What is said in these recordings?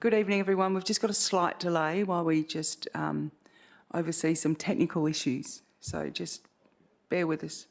Good evening, everyone. We've just got a slight delay while we just oversee some technical issues. So just bear with us.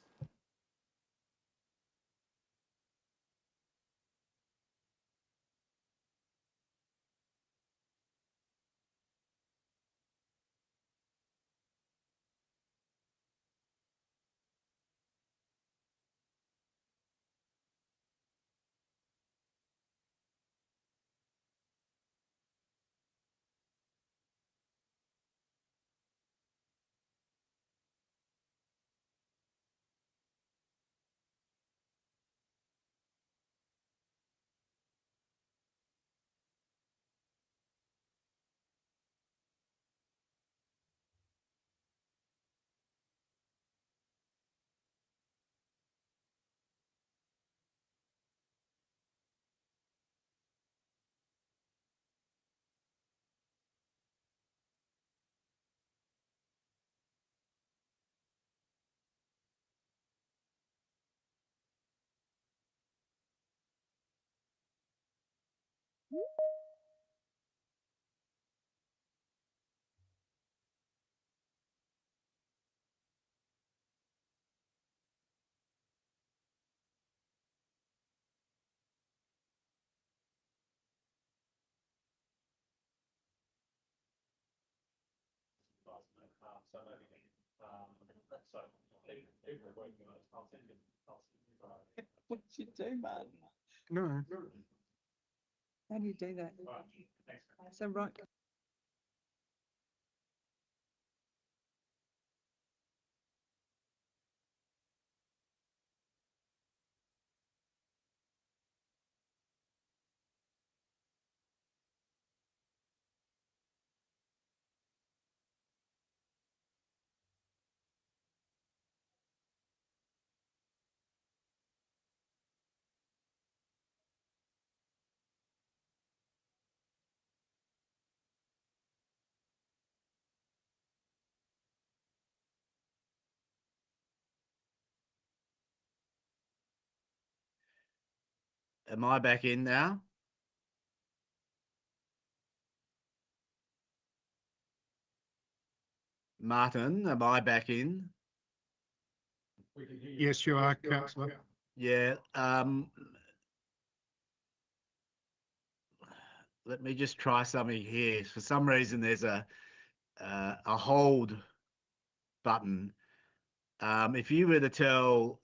What did you do, man? No. How do you do that? So right. Am I back in now? Martin, am I back in? Yes, you are, Councillor. Yeah. Let me just try something here. For some reason, there's a hold button. If you were to tell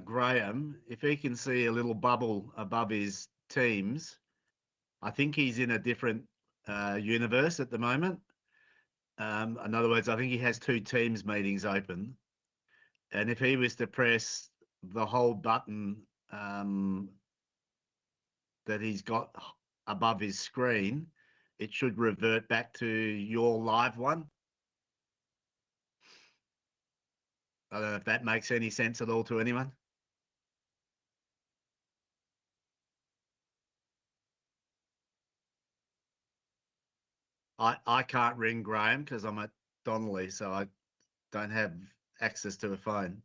Graham, if he can see a little bubble above his teams, I think he's in a different universe at the moment. In other words, I think he has two Teams meetings open. And if he was to press the hold button that he's got above his screen, it should revert back to your live one. I don't know if that makes any sense at all to anyone. I can't ring Graham because I'm at Donnelly, so I don't have access to a phone.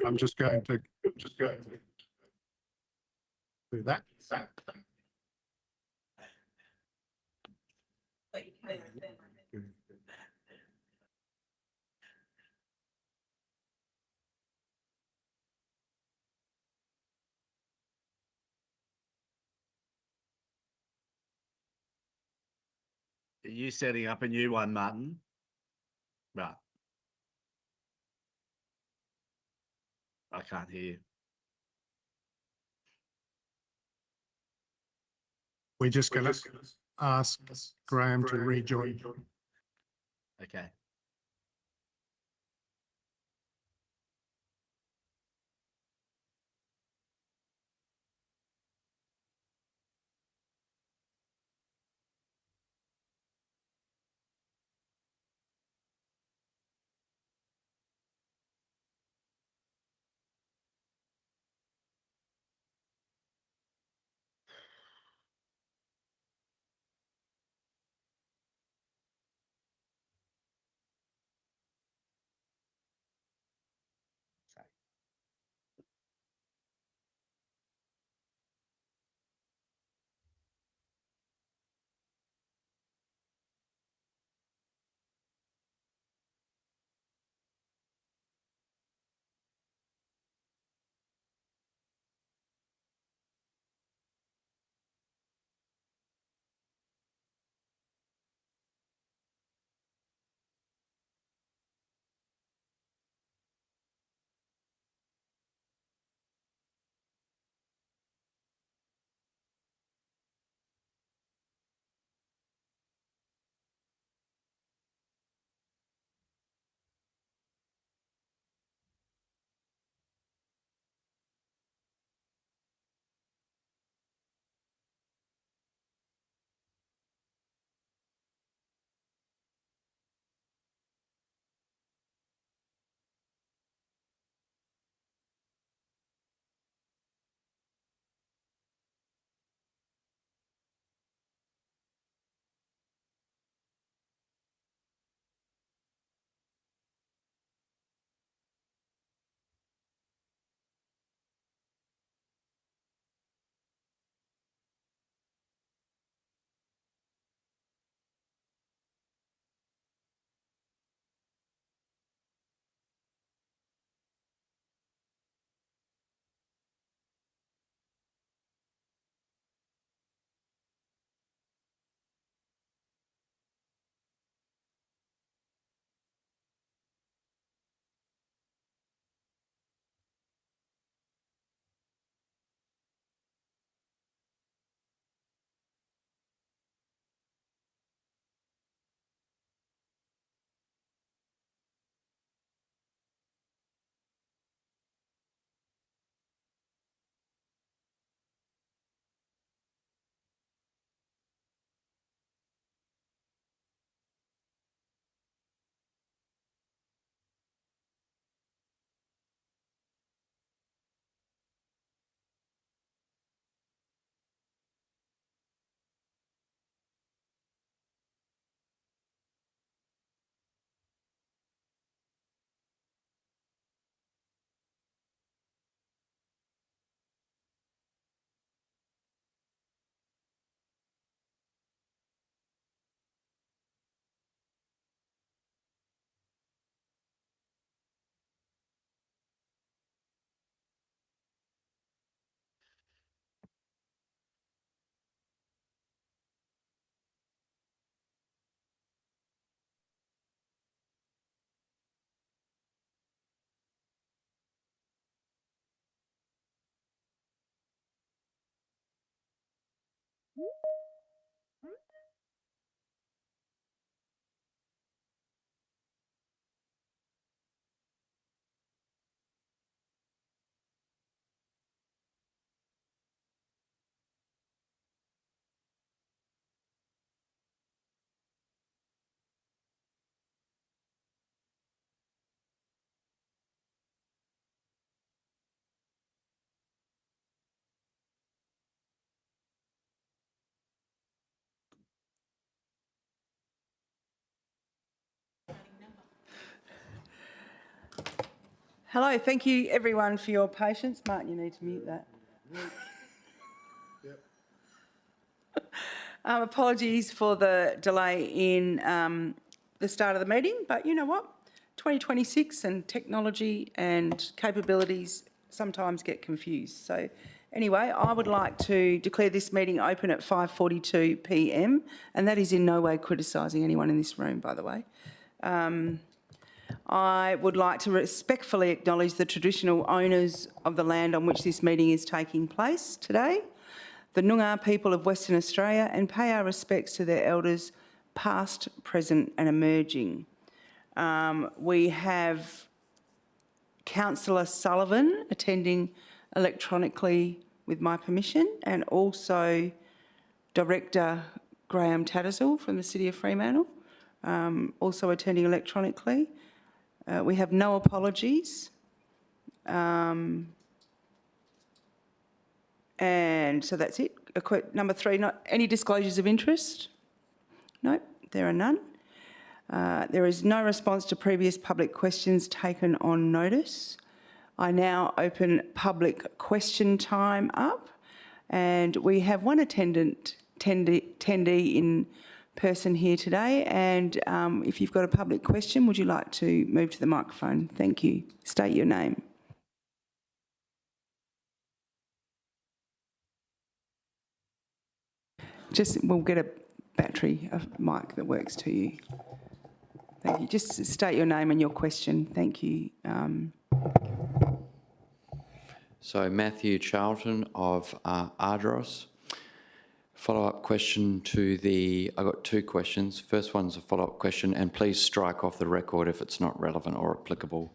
I'm just going to do that. Are you setting up a new one, Martin? Right. I can't hear you. We're just going to ask Graham to rejoin. Okay. Hello, thank you everyone for your patience. Martin, you need to mute that. Apologies for the delay in the start of the meeting, but you know what? 2026 and technology and capabilities sometimes get confused. So anyway, I would like to declare this meeting open at 5:42 p.m. and that is in no way criticising anyone in this room, by the way. I would like to respectfully acknowledge the traditional owners of the land on which this meeting is taking place today, the Noongar people of Western Australia, and pay our respects to their elders past, present and emerging. We have Councillor Sullivan attending electronically with my permission, and also Director Graham Tattersall from the City of Fremantle, also attending electronically. We have no apologies. And so that's it. Number 3, not any disclosures of interest? No, there are none. There is no response to previous public questions taken on notice. I now open public question time up, and we have one attendee in person here today, and if you've got a public question, would you like to move to the microphone? Thank you. State your name. We'll get a mic that works to you. Thank you. Just state your name and your question. Thank you. So Matthew Charlton of Ardros. Follow-up question to I've got 2 questions. First one's a follow-up question, and please strike off the record if it's not relevant or applicable.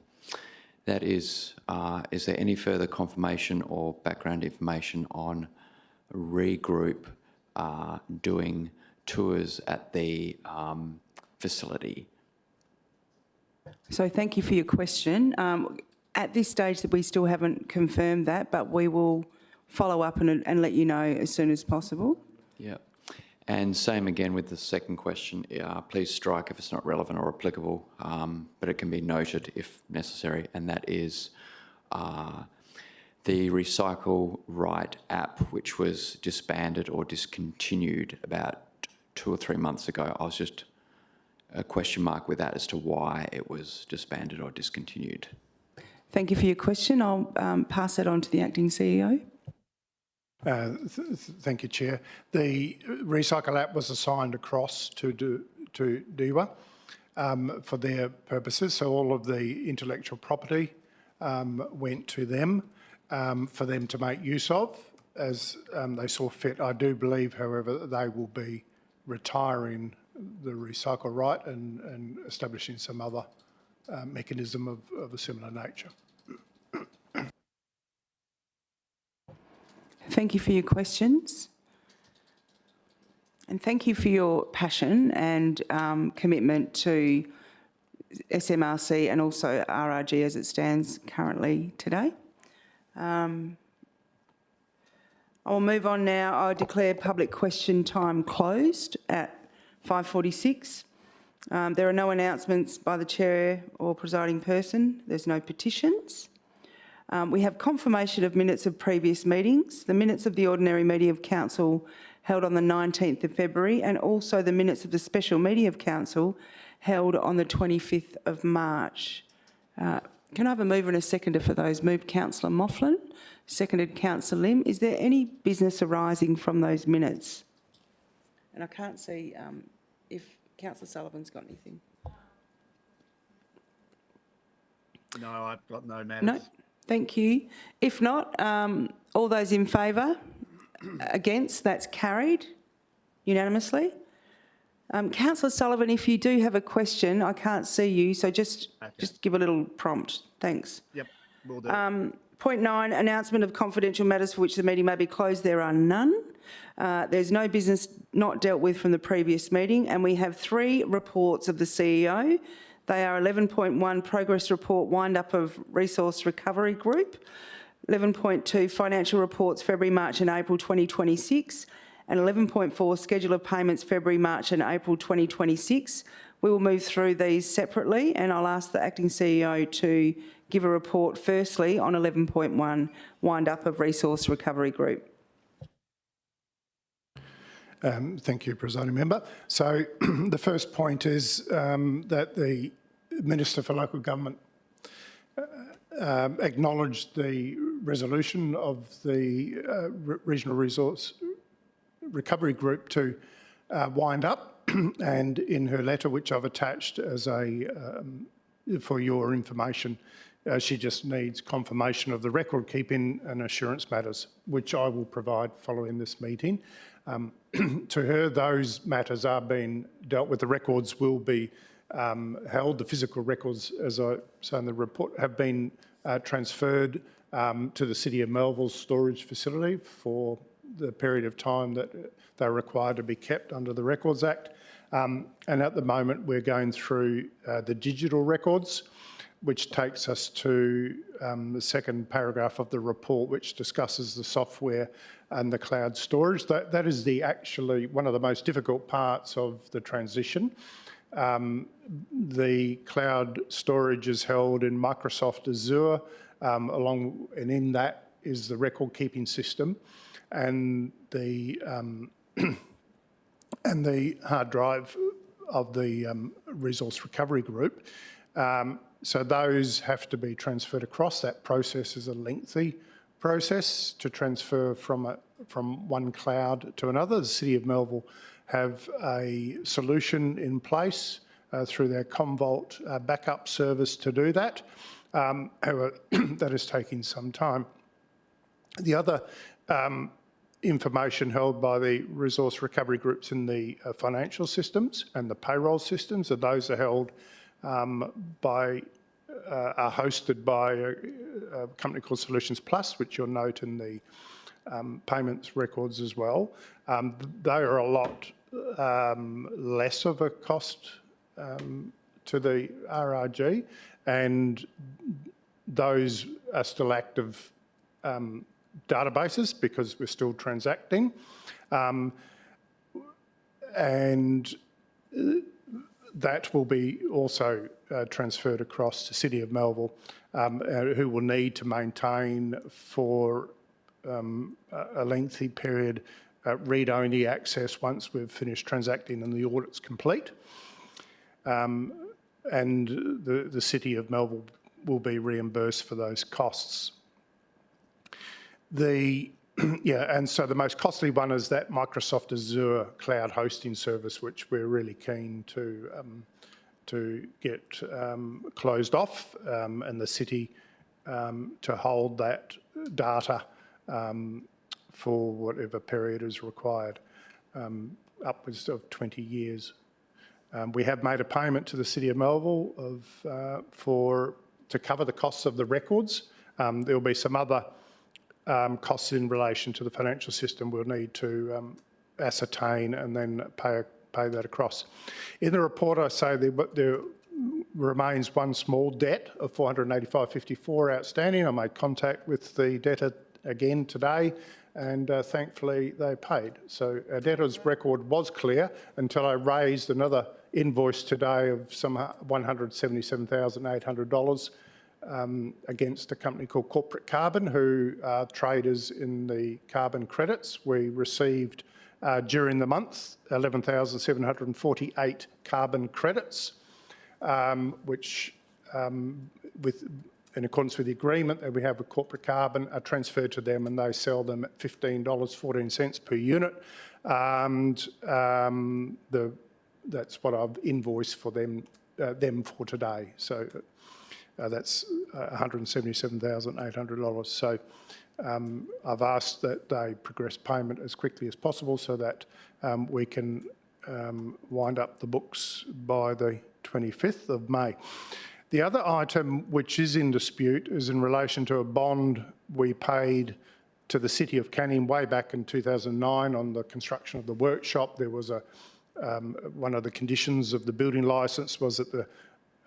That is there any further confirmation or background information on Regroup doing tours at the facility? So thank you for your question. At this stage, we still haven't confirmed that, but we will follow up and let you know as soon as possible. Yeah. And same again with the second question. Please strike if it's not relevant or applicable, but it can be noted if necessary, and that is the Recycle Right app, which was disbanded or discontinued about 2 or 3 months ago. I was just a question mark with that as to why it was disbanded or discontinued. Thank you for your question. I'll pass that on to the Acting CEO. Thank you, Chair. The Recycle app was assigned across to DEWA for their purposes, so all of the intellectual property went to them for them to make use of as they saw fit. I do believe, however, that they will be retiring the Recycle Right and establishing some other mechanism of a similar nature. Thank you for your questions. And thank you for your passion and commitment to SMRC and also RRG as it stands currently today. I will move on now. I declare public question time closed at 5:46. There are no announcements by the Chair or presiding person. There's no petitions. We have confirmation of minutes of previous meetings, the minutes of the ordinary meeting of Council held on the 19th of February, and also the minutes of the special meeting of Council held on the 25th of March. Can I have a mover and a seconder for those? Moved Councillor Mofflin, seconded Councillor Lim. Is there any business arising from those minutes? And I can't see if Councillor Sullivan's got anything. No, I've got no matters. No? Thank you. If not, all those in favour? Against? That's carried unanimously. Councillor Sullivan, if you do have a question, I can't see you, so just give a little prompt. Thanks. Yep, will do. Point 9, announcement of confidential matters for which the meeting may be closed. There are none. There's no business not dealt with from the previous meeting, and we have 3 reports of the CEO. They are 11.1 Progress Report Wind Up of Resource Recovery Group, 11.2 Financial Reports February, March and April 2026, and 11.4 Schedule of Payments February, March and April 2026. We will move through these separately, and I'll ask the Acting CEO to give a report firstly on 11.1, wind-up of Resource Recovery Group. Thank you, Presiding Member. So the first point is that the Minister for Local Government acknowledged the resolution of the Regional Resource Recovery Group to wind up, and in her letter, which I've attached as for your information, she just needs confirmation of the record keeping and assurance matters, which I will provide following this meeting. To her, those matters are being dealt with. The records will be held. The physical records, as I say in the report, have been transferred to the City of Melville's storage facility for the period of time that they're required to be kept under the Records Act. And at the moment, we're going through the digital records, which takes us to the second paragraph of the report, which discusses the software and the cloud storage. That is actually one of the most difficult parts of the transition. The cloud storage is held in Microsoft Azure, and in that is the record keeping system, and the hard drive of the Resource Recovery Group. So those have to be transferred across. That process is a lengthy process to transfer from one cloud to another. The City of Melville have a solution in place through their Commvault backup service to do that. However, that is taking some time. The other information held by the resource recovery groups in the financial systems and the payroll systems, and those are held are hosted by a company called Solutions Plus, which you'll note in the payments records as well. They are a lot less of a cost to the RRG, and those are still active databases because we're still transacting. And that will be also transferred across to City of Melville, who will need to maintain for a lengthy period read-only access once we've finished transacting and the audit's complete. And the City of Melville will be reimbursed for those costs. And so the most costly one is that Microsoft Azure cloud hosting service, which we're really keen to get closed off, and the city to hold that data for whatever period is required, upwards of 20 years. We have made a payment to the City of Melville to cover the costs of the records. There will be some other costs in relation to the financial system we'll need to ascertain and then pay that across. In the report, I say there remains one small debt of $485.54 outstanding. I made contact with the debtor again today, and thankfully they paid. So our debtor's record was clear until I raised another invoice today of some $177,800 against a company called Corporate Carbon, who are traders in the carbon credits. We received during the month 11,748 carbon credits, which in accordance with the agreement that we have with Corporate Carbon are transferred to them, and they sell them at $15.14 per unit. And that's what I've invoiced for them for today. So that's $177,800. So I've asked that they progress payment as quickly as possible so that we can wind up the books by the 25th of May. The other item which is in dispute is in relation to a bond we paid to the City of Canning way back in 2009 on the construction of the workshop. There was one of the conditions of the building licence was that the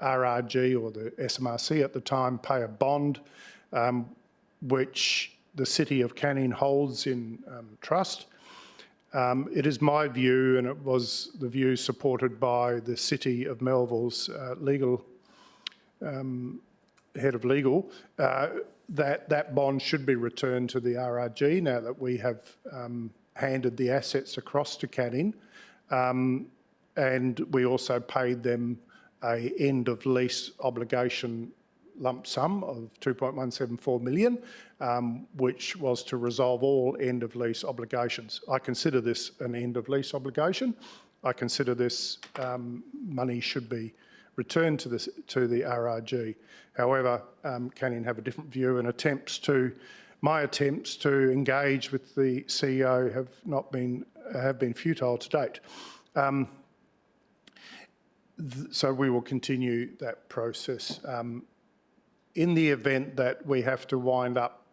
RRG or the SMRC at the time pay a bond which the City of Canning holds in trust, It is my view, and it was the view supported by the City of Melville's legal head of legal, that bond should be returned to the RRG now that we have handed the assets across to Canning, and we also paid them a end of lease obligation lump sum of 2.174 million, which was to resolve all end of lease obligations. I consider this an end of lease obligation. I consider this money should be returned to the RRG. However, Canning have a different view, and my attempts to engage with the CEO have been futile to date. So we will continue that process. In the event that we have to wind up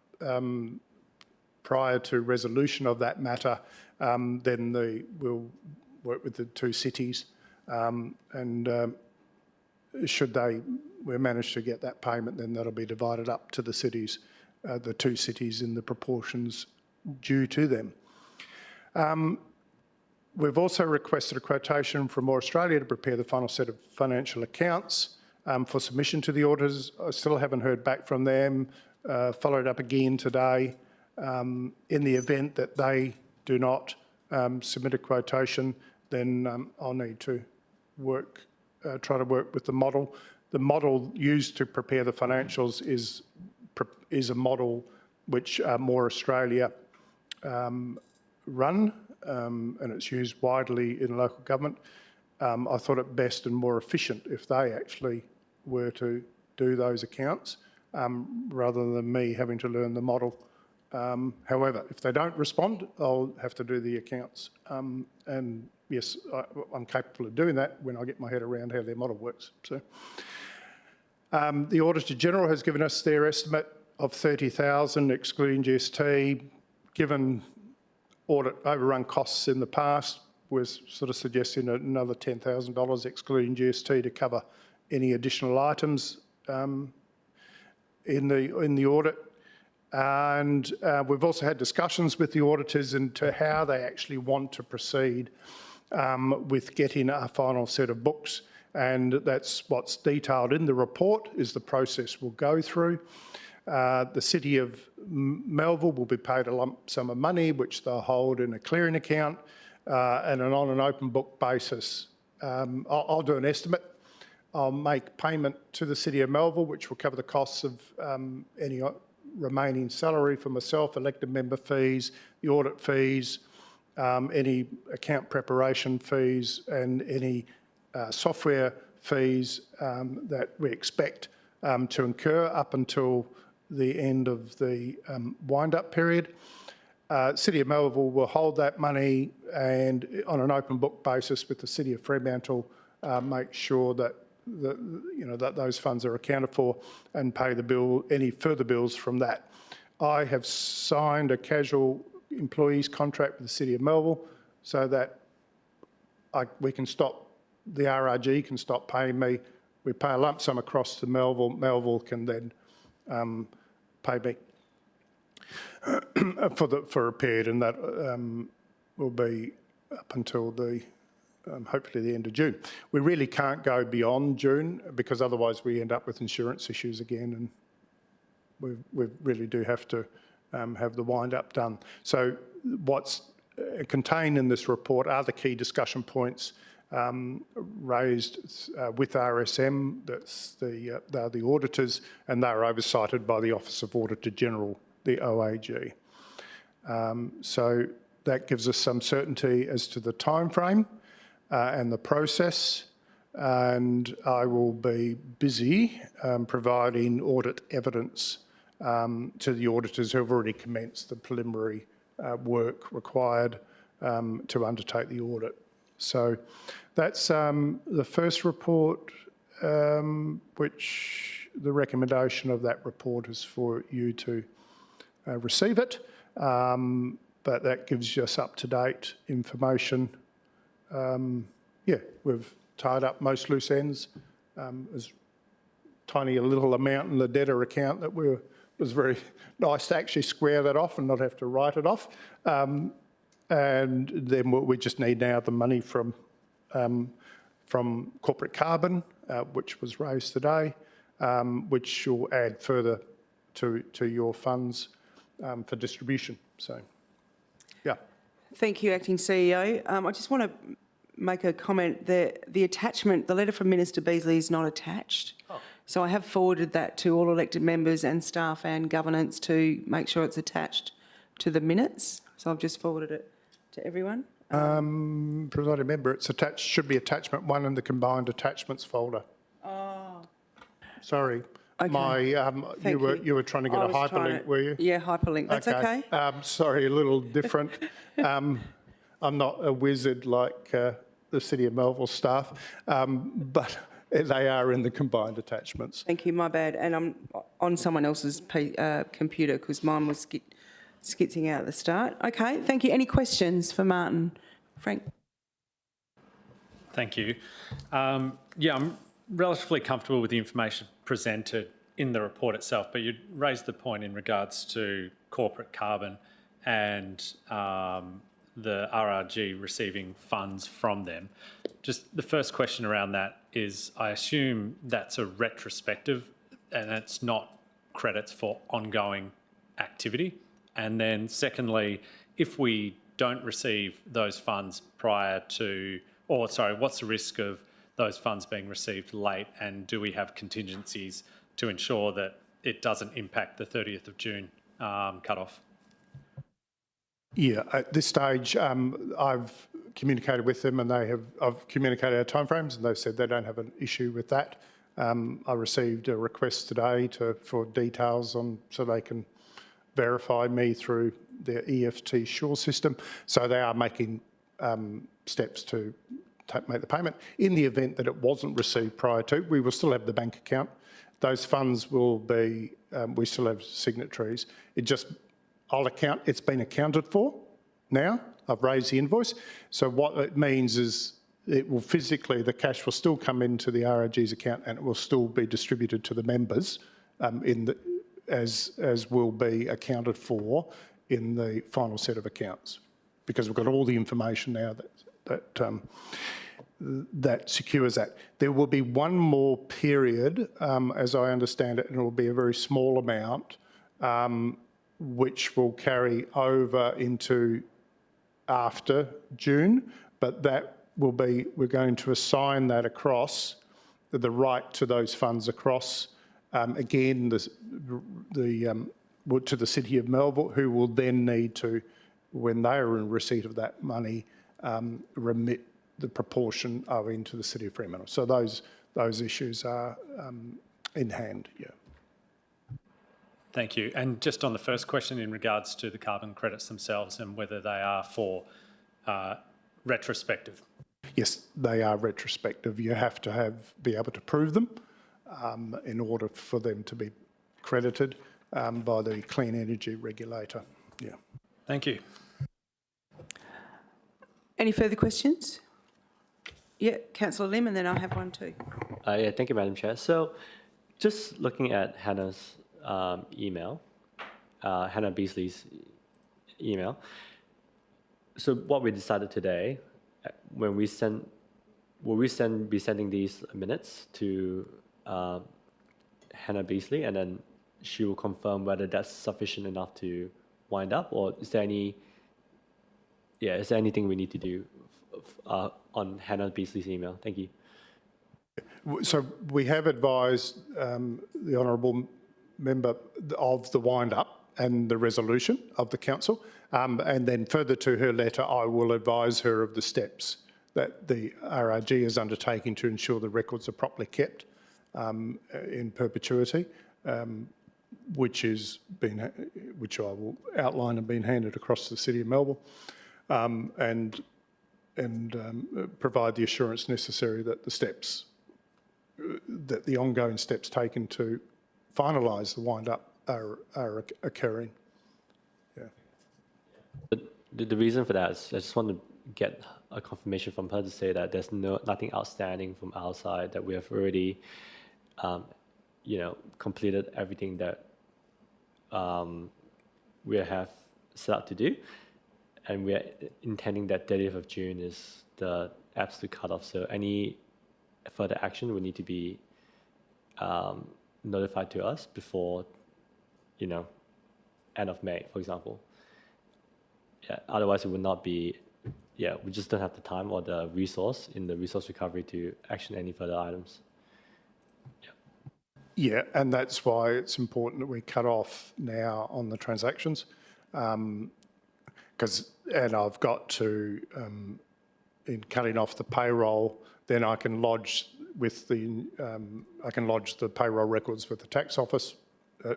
prior to resolution of that matter, then we'll work with the two cities, and should we manage to get that payment, then that'll be divided up to the cities, the two cities in the proportions due to them. We've also requested a quotation from More Australia to prepare the final set of financial accounts for submission to the auditors. I still haven't heard back from them. Followed up again today. In the event that they do not submit a quotation, then I'll need to try to work with the model. The model used to prepare the financials is a model which More Australia run, and it's used widely in local government. I thought it best and more efficient if they actually were to do those accounts rather than me having to learn the model. However, if they don't respond, I'll have to do the accounts. And yes, I'm capable of doing that when I get my head around how their model works. So, the Auditor General has given us their estimate of 30,000 excluding GST. Given audit overrun costs in the past, we're sort of suggesting another $10,000 excluding GST to cover any additional items in the audit. And we've also had discussions with the auditors into how they actually want to proceed with getting a final set of books. And that's what's detailed in the report, is the process we'll go through. The City of Melville will be paid a lump sum of money, which they'll hold in a clearing account, and on an open book basis. I'll do an estimate. I'll make payment to the City of Melville, which will cover the costs of any remaining salary for myself, elected member fees, the audit fees, any account preparation fees, and any software fees that we expect to incur up until the end of the wind-up period. City of Melville will hold that money and on an open book basis with the City of Fremantle make sure that that those funds are accounted for and pay the bill, any further bills from that. I have signed a casual employees contract with the City of Melville so that we can stop, the RRG can stop paying me. We pay a lump sum across to Melville. Melville can then pay me for a period, and that will be up until hopefully the end of June. We really can't go beyond June because otherwise we end up with insurance issues again, and we really do have to have the wind-up done. So what's contained in this report are the key discussion points raised with RSM. They're the auditors, and they're oversighted by the Office of Auditor General, the OAG. So that gives us some certainty as to the timeframe and the process, and I will be busy providing audit evidence to the auditors who have already commenced the preliminary work required to undertake the audit. So that's the first report, which the recommendation of that report is for you to receive it, but that gives us up-to-date information. Yeah, we've tied up most loose ends. There's tiny little amount in the debtor account that was very nice to actually square that off and not have to write it off. And then we just need now the money from corporate carbon, which was raised today, which will add further to your funds for distribution. So, yeah. Thank you, Acting CEO. I just want to make a comment that the attachment, the letter from Minister Beasley is not attached. So I have forwarded that to all elected members and staff and governance to make sure it's attached to the minutes. So I've just forwarded it to everyone. Presiding member, it's attached, should be attachment 1 in the combined attachments folder. Oh. Sorry. Okay. You were trying to get a hyperlink, were you? Yeah, hyperlink. That's okay. Sorry, a little different. I'm not a wizard like the City of Melville staff, but they are in the combined attachments. Thank you, my bad. And I'm on someone else's computer because mine was skitzing out at the start. Okay, thank you. Any questions for Martin? Frank? Thank you. Yeah, I'm relatively comfortable with the information presented in the report itself, but you raised the point in regards to corporate carbon and the RRG receiving funds from them. Just the first question around that is, I assume that's a retrospective and it's not credits for ongoing activity. And then secondly, if we don't receive those funds prior to, or sorry, what's the risk of those funds being received late, and do we have contingencies to ensure that it doesn't impact the 30th of June cutoff? Yeah, at this stage, I've communicated with them and I've communicated our timeframes and they've said they don't have an issue with that. I received a request today for details so they can verify me through their EFT Sure system. So they are making steps to make the payment. In the event that it wasn't received prior to, we will still have the bank account. Those funds will be, we still have signatories. It's been accounted for now. I've raised the invoice. So what it means is it will physically, the cash will still come into the RRG's account and it will still be distributed to the members as will be accounted for in the final set of accounts, because we've got all the information now that secures that. There will be one more period, as I understand it, and it will be a very small amount, which will carry over into after June, but that will be, we're going to assign that across, the right to those funds across, again, to the City of Melville, who will then need to, when they are in receipt of that money, remit the proportion into the City of Fremantle. So those issues are in hand, yeah. Thank you. And just on the first question in regards to the carbon credits themselves and whether they are for retrospective. Yes, they are retrospective. You have to be able to prove them in order for them to be credited by the Clean Energy Regulator. Yeah. Thank you. Any further questions? Yeah, Councillor Lim, and then I have one too. Yeah, thank you, Madam Chair. So just looking at Hannah's email, Hannah Beasley's email. So what we decided today, when we send, will we be sending these minutes to Hannah Beasley, and then she will confirm whether that's sufficient enough to wind up, or is there anything we need to do on Hannah Beasley's email? Thank you. So we have advised the honourable member of the wind-up and the resolution of the council, and then further to her letter, I will advise her of the steps that the RRG is undertaking to ensure the records are properly kept in perpetuity, which I will outline and been handed across to the City of Melbourne, and provide the assurance necessary that the ongoing steps taken to finalise the wind-up are occurring. Yeah. But the reason for that is I just want to get a confirmation from her to say that there's nothing outstanding from our side, that we have already, completed everything that we have set out to do, and we are intending that 30th of June is the absolute cutoff. So any further action would need to be notified to us before, end of May, for example. Yeah, otherwise it would not be, we just don't have the time or the resource in the resource recovery to action any further items. Yeah, and that's why it's important that we cut off now on the transactions. And I've got to, in cutting off the payroll, then I can lodge with the payroll records with the tax office,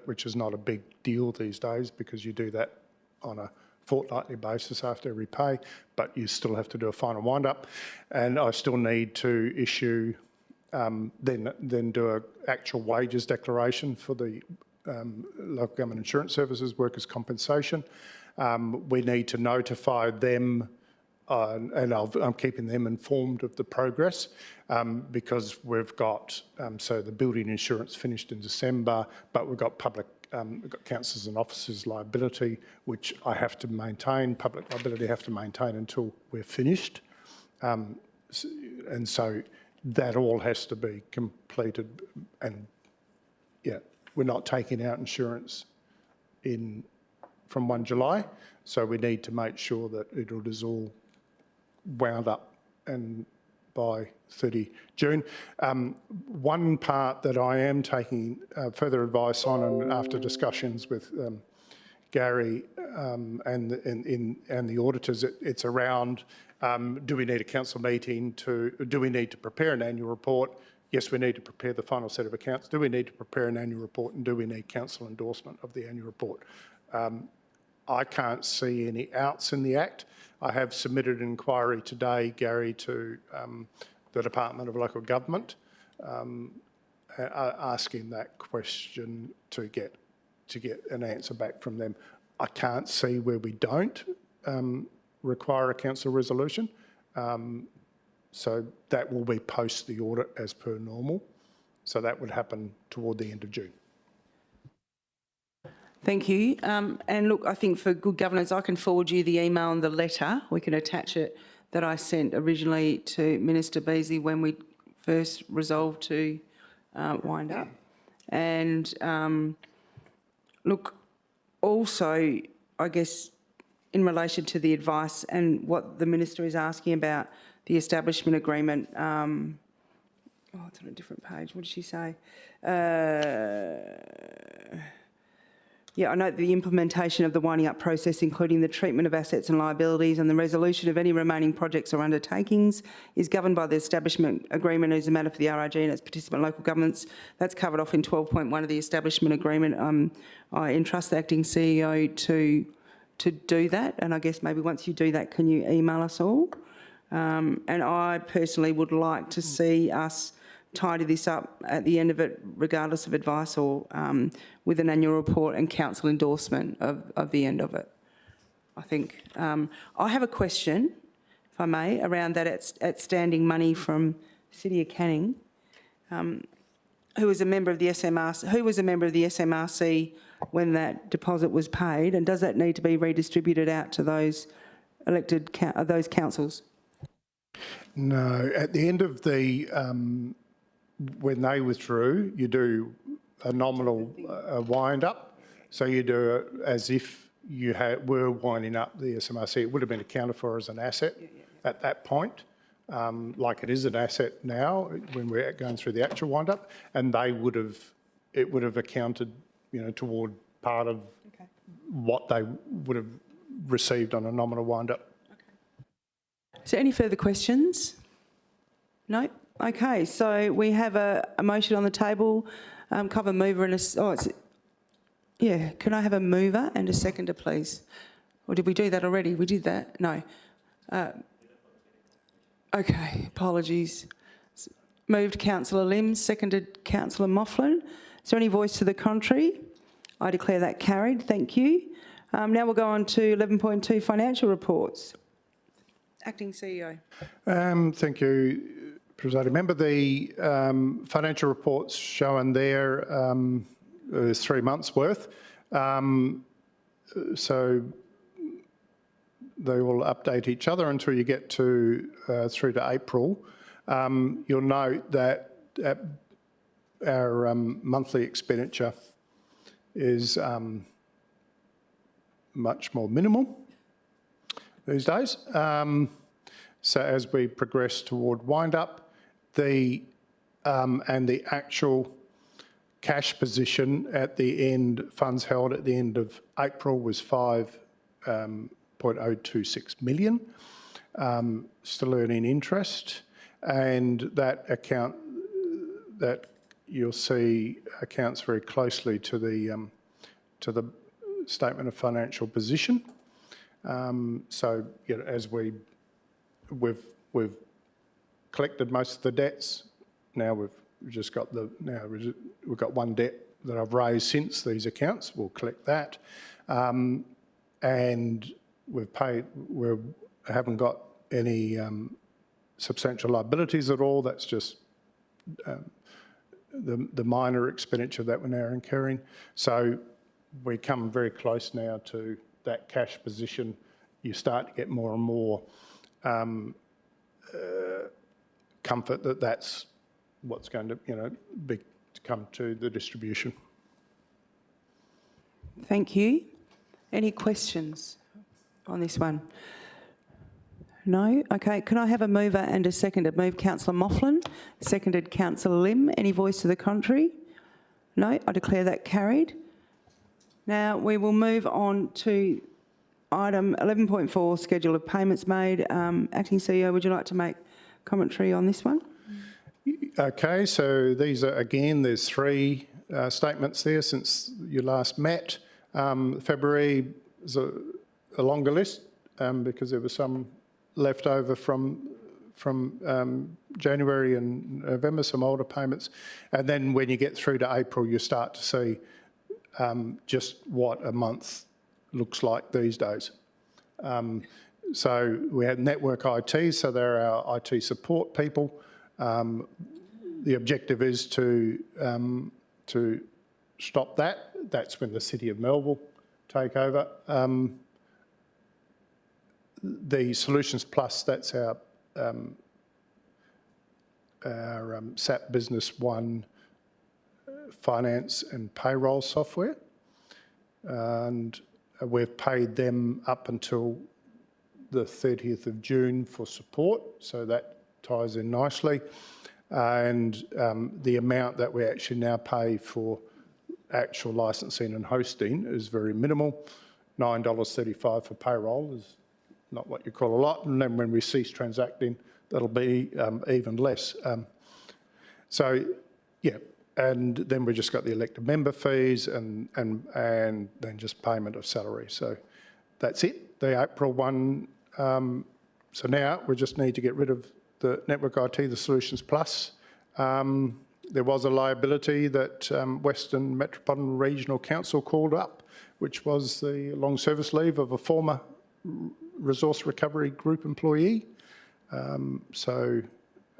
which is not a big deal these days because you do that on a fortnightly basis after every pay, but you still have to do a final wind-up. And I still need to issue, then do an actual wages declaration for the local government insurance services, workers' compensation. We need to notify them, and I'm keeping them informed of the progress because we've got, so the building insurance finished in December, but we've got we've got councils and officers liability, which I have to maintain, public liability have to maintain until we're finished. And so that all has to be completed, and we're not taking out insurance from 1 July, so we need to make sure that it is all wound up and by 30 June. One part that I am taking further advice on, and after discussions with Gary and the auditors, it's around do we need a council meeting do we need to prepare an annual report? Yes, we need to prepare the final set of accounts. Do we need to prepare an annual report, and do we need council endorsement of the annual report? I can't see any outs in the Act. I have submitted an inquiry today, Gary, to the Department of Local Government, asking that question to get an answer back from them. I can't see where we don't require a council resolution. So that will be post the audit as per normal. So that would happen toward the end of June. Thank you. And look, I think for good governance, I can forward you the email and the letter. We can attach it that I sent originally to Minister Beasley when we first resolved to wind up. And look, also, I guess, in relation to the advice and what the Minister is asking about the establishment agreement, it's on a different page. What did she say? I note the implementation of the winding up process, including the treatment of assets and liabilities and the resolution of any remaining projects or undertakings, is governed by the establishment agreement as a matter for the RRG and its participant local governments. That's covered off in 12.1 of the establishment agreement. I entrust the acting CEO to do that, and I guess maybe once you do that, can you email us all? And I personally would like to see us tidy this up at the end of it, regardless of advice, or with an annual report and council endorsement of the end of it. I think. I have a question, if I may, around that outstanding money from City of Canning. Who was a member of the SMRC when that deposit was paid, and does that need to be redistributed out to those elected those councils? No, at the end of the when they withdrew, you do a nominal wind up, so you do it as if you were winding up the SMRC. It would have been accounted for as an asset at that point, like it is an asset now when we're going through the actual wind up, and it would have accounted, toward part of what they would have received on a nominal wind up. Is there any further questions? No? Okay, so we have a motion on the table. Cover mover and can I have a mover and a seconder, please? Or did we do that already? We did that? No. Okay, apologies. Moved Councillor Lim, seconded Councillor Moughlin. Is there any voice to the contrary? I declare that carried. Thank you. Now we'll go on to 11.2 financial reports. Acting CEO. Thank you, Presiding Member. The financial reports shown there is 3 months worth. So they will update each other until you get to through to April. You'll note that our monthly expenditure is much more minimal these days. So as we progress toward wind-up, and the actual cash position at the end, funds held at the end of April was 5.026 million, still earning interest, and that account that you'll see accounts very closely to the statement of financial position. So you know, as we've collected most of the debts, now we've just got we've got one debt that I've raised since these accounts. We'll collect that, and we haven't got any substantial liabilities at all. That's just the minor expenditure that we're now incurring. So we come very close now to that cash position. You start to get more and more comfort that that's what's going to, come to the distribution. Thank you. Any questions on this one? No? Okay, can I have a mover and a seconder? Move Councillor Moughlin, seconded Councillor Lim. Any voice to the contrary? No? I declare that carried. Now we will move on to item 11.4, schedule of payments made. Acting CEO, would you like to make commentary on this one? Okay, so these are, again, there's three statements there since you last met. February is a longer list because there was some left over from January and November, some older payments. And then when you get through to April, you start to see just what a month looks like these days. So we had Network IT, so they're our IT support people. The objective is to stop that. That's when the City of Melville take over. The Solutions Plus, that's our SAP Business One finance and payroll software. And we've paid them up until the 30th of June for support, so that ties in nicely. And the amount that we actually now pay for actual licensing and hosting is very minimal. $9.35 for payroll is not what you call a lot, and then when we cease transacting, that'll be even less. So, yeah, and then we just got the elected member fees and then just payment of salary. So that's it, the April one. So now we just need to get rid of the Network IT, the Solutions Plus. There was a liability that Western Metropolitan Regional Council called up, which was the long service leave of a former Resource Recovery Group employee. So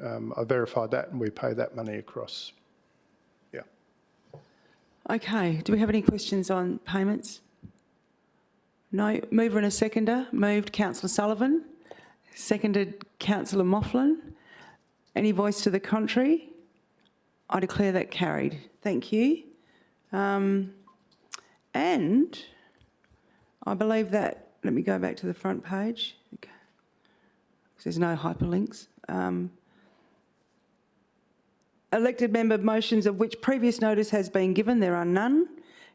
I verified that and we pay that money across. Yeah. Okay, do we have any questions on payments? No. Mover and a seconder. Moved Councillor Sullivan, seconded Councillor Moughlin. Any voice to the contrary? I declare that carried. Thank you. And I believe that, let me go back to the front page, because there's no hyperlinks. Elected member motions of which previous notice has been given, there are none.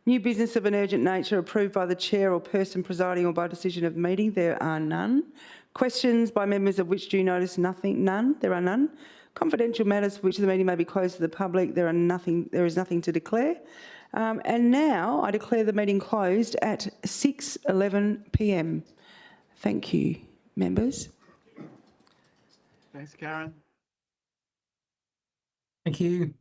New business of an urgent nature approved by the chair or person presiding or by decision of the meeting, there are none. Questions by members of which due notice, nothing, none, there are none. Confidential matters for which the meeting may be closed to the public, there is nothing to declare. And now I declare the meeting closed at 6:11 p.m. Thank you, members. Thanks, Karen. Thank you.